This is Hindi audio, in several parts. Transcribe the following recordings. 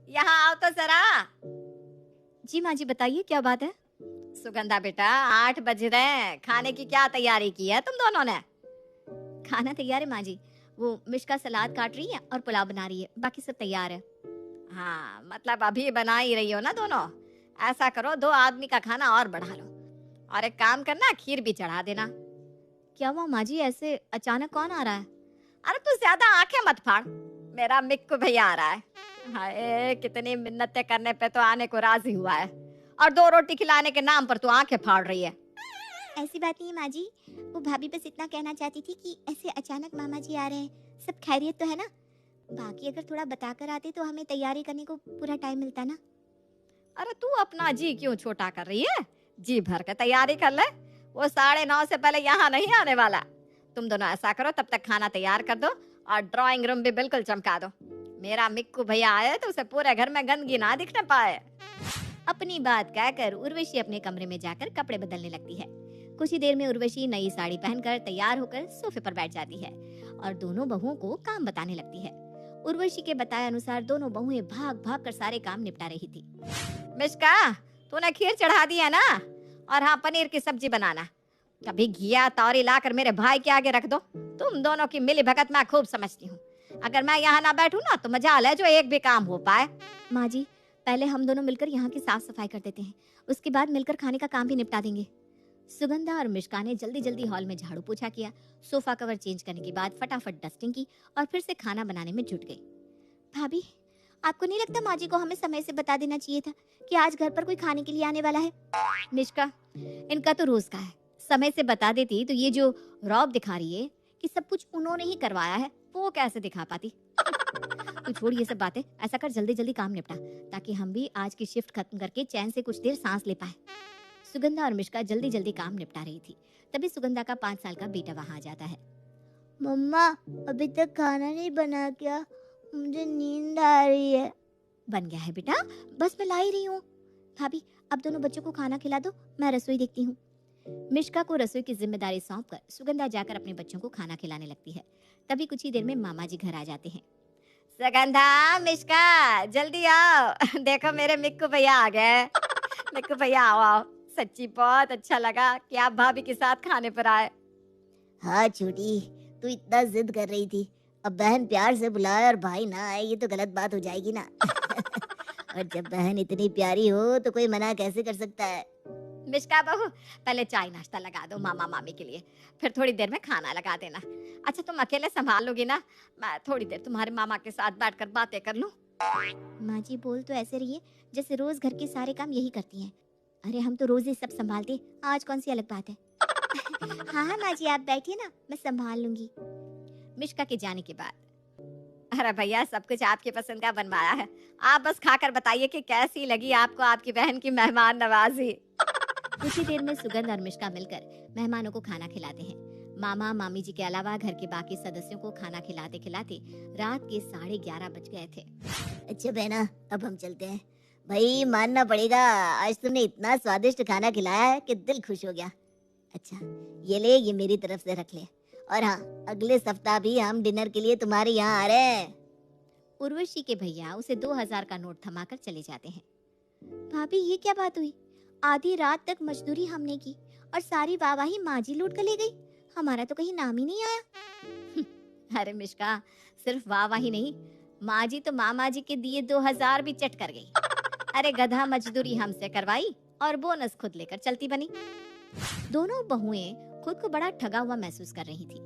यहाँ आओ तो जरा। जी माँ जी, बताइए क्या बात है। सुगंधा बेटा, 8 बज रहे हैं, खाने की क्या तैयारी की है तुम दोनों ने? खाना तैयार है माँ जी। वो मिष्का सलाद काट रही है और पुलाव बना रही है, बाकी सब तैयार है। हाँ, मतलब अभी बना ही रही हो ना दोनों। ऐसा करो, 2 आदमी का खाना और बढ़ा लो, और एक काम करना, खीर भी चढ़ा देना। क्या हुआ माँ जी, ऐसे अचानक कौन आ रहा है? अरे तू ज्यादा आंखें मत फाड़, मेरा मिक्कू भैया आ रहा है। हाय, कितनी मिन्नतें करने पे तो आने को राजी हुआ है, और 2 रोटी खिलाने के नाम पर तू आंखें फाड़ रही है। ऐसी बात नहीं है माँ जी, वो भाभी बस इतना कहना चाहती थी कि ऐसे अचानक मामा जी आ रहे हैं, सब खैरियत तो है ना। बाकी अगर थोड़ा बताकर आते तो हमें तैयारी करने को पूरा टाइम मिलता ना। अरे तू अपना जी क्यों छोटा कर रही है? जी भर के तैयारी कर ले, वो 9:30 से पहले यहाँ नहीं आने वाला। तुम दोनों ऐसा करो, तब तक खाना तैयार कर दो और ड्राइंग रूम भी बिल्कुल चमका दो। मेरा मिक्कू भैया आए तो उसे पूरे घर में गंदगी ना दिखने पाए। अपनी बात कहकर उर्वशी अपने कमरे में जाकर कपड़े बदलने लगती है। कुछ ही देर में उर्वशी नई साड़ी पहनकर तैयार होकर सोफे पर बैठ जाती है और दोनों बहुओं को काम बताने लगती है। उर्वशी के बताए अनुसार दोनों बहुएं भाग भाग कर सारे काम निपटा रही थी। मिष्का, तूने खीर चढ़ा दी है ना? और हाँ, पनीर की सब्जी बनाना। कभी घिया तौरी लाकर मेरे भाई के आगे रख दो। तुम दोनों की मिली भगत मैं खूब समझती हूँ। अगर मैं यहाँ ना बैठूं ना तो मजाल है जो एक भी काम हो पाए। माँ जी, पहले हम दोनों मिलकर यहाँ की साफ सफाई कर देते हैं, उसके बाद मिलकर खाने का काम भी निपटा देंगे। सुगंधा और मिष्का ने जल्दी जल्दी हॉल में झाड़ू पोछा किया, सोफा कवर चेंज करने के बाद फटाफट डस्टिंग की और फिर से खाना बनाने में जुट गई। भाभी, आपको नहीं लगता माँ जी को हमें समय से बता देना चाहिए था कि आज घर पर कोई खाने के लिए आने वाला है? मिष्का, इनका तो रोज का है। समय से बता देती तो ये जो रौब दिखा रही है कि सब कुछ उन्होंने ही करवाया है, वो कैसे दिखा पाती? तू छोड़ ये सब बातें, ऐसा कर जल्दी जल्दी काम निपटा ताकि हम भी आज की शिफ्ट खत्म करके चैन से कुछ देर सांस ले पाए। सुगंधा और मिष्का जल्दी जल्दी काम निपटा रही थी। तभी सुगंधा का 5 साल का बेटा वहां आ जाता है। मम्मा, अभी तक खाना नहीं बना क्या? मुझे नींद आ रही है। बन गया है बेटा, बस मैं ला ही रही हूँ। भाभी, अब दोनों बच्चों को खाना खिला दो, मैं रसोई देखती हूँ। मिष्का को रसोई की जिम्मेदारी सौंपकर सुगंधा जाकर अपने बच्चों को खाना खिलाने लगती है। तभी कुछ ही देर में मामा जी घर आ जाते हैं। सुगंधा, मिष्का, जल्दी आओ। देखो मेरे मिक्कू भैया आ गए। मिक्कू भैया, आओ आओ। सच्ची बहुत अच्छा लगा कि आप भाभी के साथ खाने पर आए। हाँ छोटी, तू इतना जिद कर रही थी, अब बहन प्यार से बुलाए और भाई ना आए, ये तो गलत बात हो जाएगी ना। और जब बहन इतनी प्यारी हो तो कोई मना कैसे कर सकता है? मिष्का बहू, पहले चाय नाश्ता लगा दो मामा मामी के लिए, फिर थोड़ी देर में खाना लगा देना। अच्छा, तुम अकेले संभाल लोगी ना? मैं थोड़ी देर तुम्हारे मामा के साथ बैठकर बातें कर लूं। माँ जी, बोल तो ऐसे रही है जैसे रोज घर के सारे काम यही करती हैं। अरे हम तो रोज ही सब संभालते, आज कौन सी अलग बात है। हाँ हाँ माँ जी, आप बैठिए ना, मैं संभाल लूंगी। मिष्का के जाने के बाद, अरे भैया, सब कुछ आपकी पसंद का बनवाया है, आप बस खाकर बताइए कि कैसी लगी आपको आपकी बहन की मेहमान नवाजी। कुछ ही देर में सुगंध और मिष्का मिलकर मेहमानों को खाना खिलाते हैं। मामा मामी जी के अलावा घर के बाकी सदस्यों को खाना खिलाते खिलाते रात के 11:30 बज गए थे। अच्छा बहना, अब हम चलते हैं। भाई मानना पड़ेगा, आज तुमने इतना स्वादिष्ट खाना खिलाया है कि दिल खुश हो गया। अच्छा, ये ले, ये मेरी तरफ से रख ले। और हाँ, अगले सप्ताह भी हम डिनर के लिए तुम्हारे यहाँ आ रहे हैं। उर्वशी के भैया उसे 2000 का नोट थमाकर चले जाते हैं। भाभी, ये क्या बात हुई? आधी रात तक मजदूरी हमने की और सारी वाहवाही माँ जी लूट कर ले गई, हमारा तो कहीं नाम ही नहीं आया। अरे मिष्का, सिर्फ वाह वाही नहीं, माँ जी तो मामा जी के दिए 2000 भी चट कर गई। अरे गधा, मजदूरी हमसे करवाई और बोनस खुद लेकर चलती बनी। दोनों बहुएं खुद को बड़ा ठगा हुआ महसूस कर रही थी।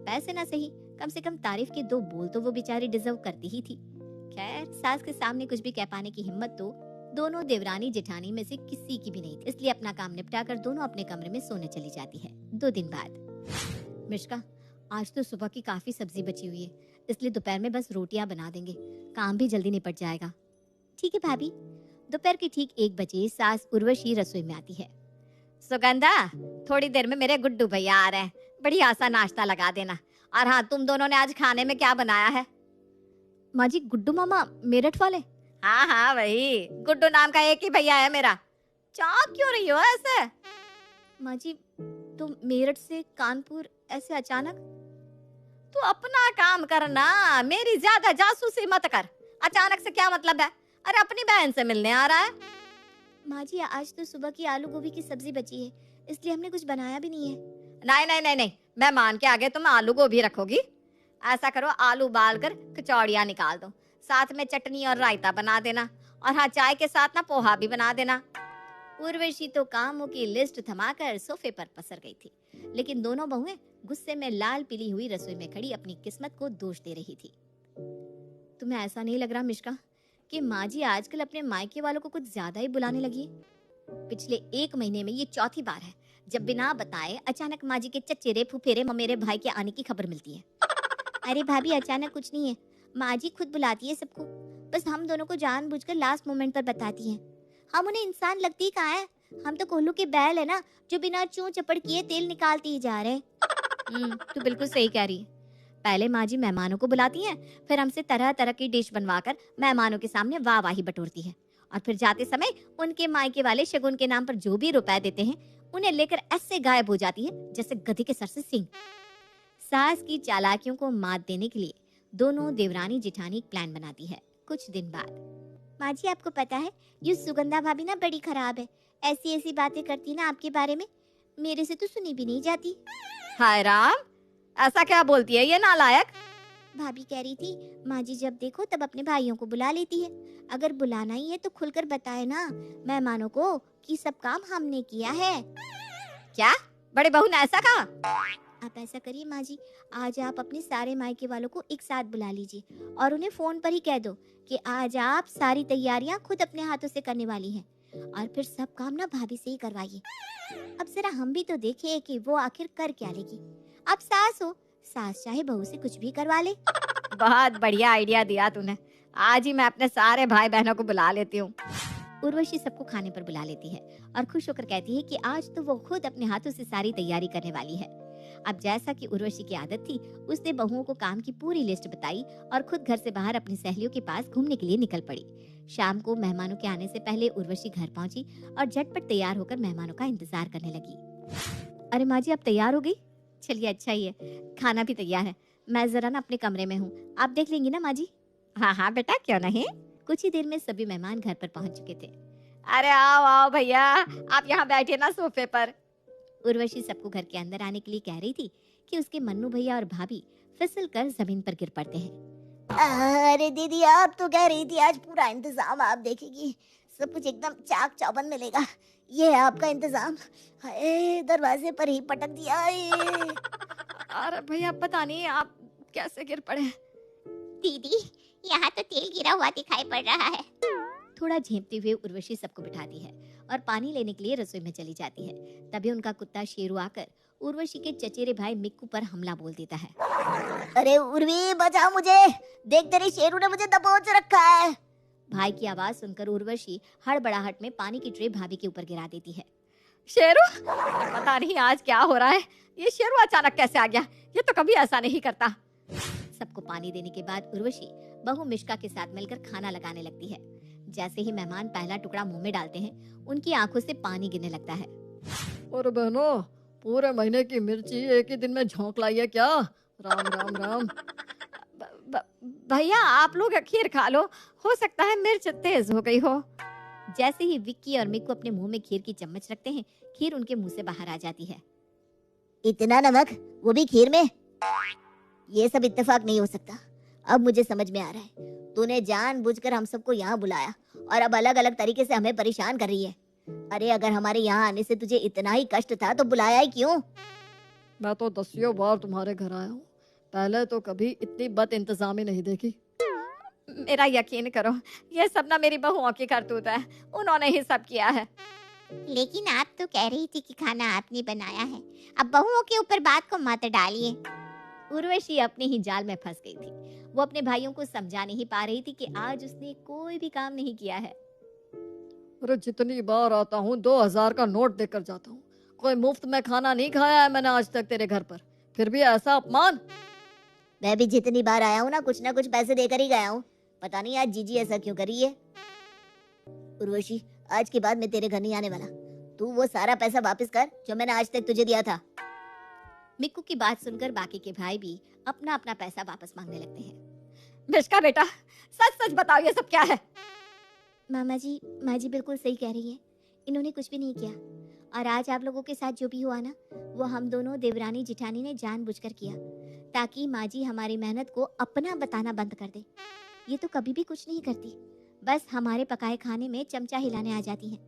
पैसे ना सही, कम से कम तारीफ के 2 बोल तो वो बेचारी डिजर्व करती ही थी। खैर, सास के सामने कुछ भी कह पाने की हिम्मत तो दोनों देवरानी जेठानी में से किसी की भी नहीं थी, इसलिए अपना काम निपटाकर दोनों अपने कमरे में सोने चली जाती है। 2 दिन बाद, मिष्का, आज तो सुबह की काफी सब्जी बची हुई है, इसलिए दोपहर में बस रोटियां बना देंगे, काम भी जल्दी निपट जाएगा। ठीक है भाभी। दोपहर के ठीक 1 बजे सास उर्वशी रसोई में आती है। सुगंधा, थोड़ी देर में मेरे गुड्डू भैया आ रहे हैं, बढ़िया सा नाश्ता लगा देना। और हाँ, तुम दोनों ने आज खाने में क्या बनाया है? माँ जी, गुड्डू मामा मेरठ वाले? हाँ हाँ, वही, गुड्डू नाम का एक ही भैया है मेरा। चौंक क्यों रही हो ऐसे? माँ जी, तुम मेरठ से कानपुर ऐसे अचानक? तू अपना काम करना, मेरी ज्यादा जासूसी मत कर। अचानक से क्या मतलब है? अरे अपनी बहन से मिलने आ रहा है। माँ जी आज तो सुबह की आलू गोभी की सब्जी बची है, इसलिए हमने कुछ बनाया भी नहीं है। नहीं नहीं नहीं नहीं, मेहमान के आगे तुम आलू गोभी रखोगी? ऐसा करो, आलू उबाल कर कचौड़ियाँ निकाल दो, साथ में चटनी और रायता बना देना, और हाँ चाय के साथ ना पोहा भी बना देना। उर्वशी तो कामों की लिस्ट थमाकर सोफे पर पसर गई थी, लेकिन दोनों बहुएं गुस्से में लाल पीली हुई रसोई में खड़ी अपनी किस्मत को दोष दे रही थी। तुम्हें ऐसा नहीं लग रहा मिश्का कि माँ जी आजकल अपने मायके वालों को कुछ ज्यादा ही बुलाने लगी है? पिछले 1 महीने में ये चौथी बार है जब बिना बताए अचानक माँ जी के चचेरे फुफेरे ममेरे भाई के आने की खबर मिलती है। अरे भाभी अचानक कुछ नहीं है, माँ जी खुद बुलाती है सबको, बस हम दोनों को जानबूझकर लास्ट मोमेंट पर बताती हैं। हम उन्हें इंसान लगती कहाँ है, हम तो कोल्हू के बैल है ना, जो बिना चूं चपड़ किए तेल निकालते ही जा रहे हैं। तू बिल्कुल सही कह रही है। पहले माँ जी मेहमानों को बुलाती हैं, फिर हमसे तरह तरह की डिश बनवाकर मेहमानों के सामने वाहवाही बटोरती है, और फिर जाते समय उनके मायके वाले शगुन के नाम पर जो भी रुपए देते हैं उन्हें लेकर ऐसे गायब हो जाती है जैसे गधे के सर से सींग। सास की चालाकियों को मात देने के लिए दोनों देवरानी जिठानी एक प्लान बनाती है। कुछ दिन बाद, माँ जी आपको पता है ये सुगंधा भाभी ना बड़ी खराब है, ऐसी ऐसी बातें करती ना आपके बारे में, मेरे से तो सुनी भी नहीं जाती। हाय राम, ऐसा क्या बोलती है ये नालायक? भाभी कह रही थी माँ जी जब देखो तब अपने भाइयों को बुला लेती है, अगर बुलाना ही है तो खुलकर बताए ना मेहमानों को कि सब काम हमने किया है। क्या बड़े बहू ने ऐसा कहा? आप ऐसा करिए माँ जी, आज आप अपने सारे मायके वालों को एक साथ बुला लीजिए और उन्हें फोन पर ही कह दो कि आज आप सारी तैयारियां खुद अपने हाथों से करने वाली हैं, और फिर सब काम ना भाभी से ही करवाइए। अब जरा हम भी तो देखें कि वो आखिर कर क्या लेगी। आप सास हो, सास चाहे बहू से कुछ भी करवा ले। बहुत बढ़िया आइडिया दिया तूने, आज ही मैं अपने सारे भाई बहनों को बुला लेती हूँ। उर्वशी सबको खाने पर बुला लेती है और खुश होकर कहती है कि आज तो वो खुद अपने हाथों से सारी तैयारी करने वाली है। अब जैसा कि उर्वशी की आदत थी, उसने बहुओं को काम की पूरी लिस्ट बताई और खुद घर से बाहर अपनी सहेलियों के पास घूमने के लिए निकल पड़ी। शाम को मेहमानों के आने से पहले उर्वशी घर पहुंची और झटपट तैयार होकर मेहमानों का इंतजार करने लगी। अरे माँ जी आप तैयार हो गई? चलिए अच्छा ही है, खाना भी तैयार है, मैं जरा ना अपने कमरे में हूँ, आप देख लेंगी ना माँ जी? हाँ हाँ बेटा, क्यों नहीं। कुछ ही देर में सभी मेहमान घर पर पहुंच चुके थे। अरे आओ आओ भैया, आप यहाँ बैठिए ना सोफे पर। उर्वशी सबको घर के अंदर आने के लिए कह रही थी कि उसके मन्नू भैया और भाभी फिसल कर जमीन पर गिर पड़ते हैं। अरे दीदी आप तो कह रही थी आज पूरा इंतजाम आप देखेगी, सब कुछ एकदम चाक चौबंद मिलेगा, ये है आपका इंतजाम। हाय दरवाजे पर ही पटक दिया। अरे भैया पता नहीं आप कैसे गिर पड़े। दीदी यहाँ तो तेल गिरा हुआ दिखाई पड़ रहा है। थोड़ा झेपते हुए उर्वशी सबको बिठाती है और पानी लेने के लिए रसोई में चली जाती है। तभी उनका कुत्ता शेरू आकर उर्वशी के चचेरे भाई मिक्कू पर हमला बोल देता है। अरे उर्वी बचाओ मुझे, देख तेरे शेरू ने मुझे दबोच रखा है। भाई की आवाज सुनकर उर्वशी हड़बड़ाहट में पानी की ट्रे भाभी के ऊपर गिरा देती है। शेरू, पता नहीं आज क्या हो रहा है, ये शेरू अचानक कैसे आ गया, ये तो कभी ऐसा नहीं करता। सबको पानी देने के बाद उर्वशी बहू मिश्का के साथ मिलकर खाना लगाने लगती है। जैसे ही मेहमान पहला टुकड़ा मुंह में डालते हैं, उनकी आंखों से पानी गिरने लगता है। और बहनों, पूरे महीने की मिर्ची एक ही दिन में झोंक लाई है क्या? राम राम राम। भैया आप लोग खीर खा लो, हो सकता है मिर्च तेज हो गई हो। जैसे ही विक्की और मिक्कू अपने मुंह में खीर की चम्मच रखते हैं, खीर उनके मुंह से बाहर आ जाती है। इतना नमक, वो भी खीर में? ये सब इत्तेफाक नहीं हो सकता। अब मुझे समझ में आ रहा है, तूने जानबूझकर हम सबको यहाँ बुलाया और अब अलग अलग तरीके से हमें परेशान कर रही है। अरे अगर हमारे यहाँ आने से तुझे इतना ही कष्ट था तो बुलाया ही क्यों? मैं तो 10 बार तुम्हारे घर आया हूँ, पहले तो कभी इतनी बद इंतजामी नहीं देखी। मेरा यकीन करो, ये सब ना मेरी बहुओं की करतूत है, उन्होंने ही सब किया है। लेकिन आप तो कह रही थी कि खाना आपने बनाया है, अब बहुओं के ऊपर बात को मत डालिए। उर्वशी अपने ही जाल में फंस गई थी। वो अपने भाइयों को समझा नहीं पा रही थी कि आज उसने कोई भी काम नहीं किया है। अरे जितनी बार आता हूँ 2000 का नोट देकर जाता हूँ, कोई मुफ्त में खाना नहीं खाया है मैंने आज तक तेरे घर पर, फिर भी ऐसा अपमान। मैं भी जितनी बार आया हूँ ना कुछ पैसे देकर ही गया हूँ, पता नहीं आज जीजी ऐसा क्यों करी है। उर्वशी आज के बाद मैं तेरे घर नहीं आने वाला, तू वो सारा पैसा वापस कर जो मैंने आज तक तुझे दिया था। मिक्कू की बात सुनकर बाकी के भाई भी अपना अपना पैसा वापस मांगने लगते हैं। मिश्का बेटा, सच सच बताओ ये सब क्या है? माँ जी बिल्कुल सही कह रही है, इन्होंने कुछ भी नहीं किया। और आज आप लोगों के साथ जो भी हुआ ना, वो हम दोनों देवरानी जिठानी ने जानबूझकर किया, ताकि माँ जी हमारी मेहनत को अपना बताना बंद कर दे। ये तो कभी भी कुछ नहीं करती, बस हमारे पकाए खाने में चमचा हिलाने आ जाती हैं।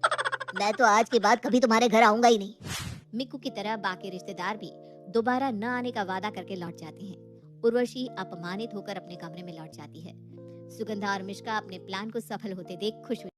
मैं तो आज के बाद कभी तुम्हारे घर आऊंगा ही नहीं। मिक्कू की तरह बाकी रिश्तेदार भी दोबारा न आने का वादा करके लौट जाते हैं। उर्वशी अपमानित होकर अपने कमरे में लौट जाती है। सुगंधा और मिश्का अपने प्लान को सफल होते देख खुश हो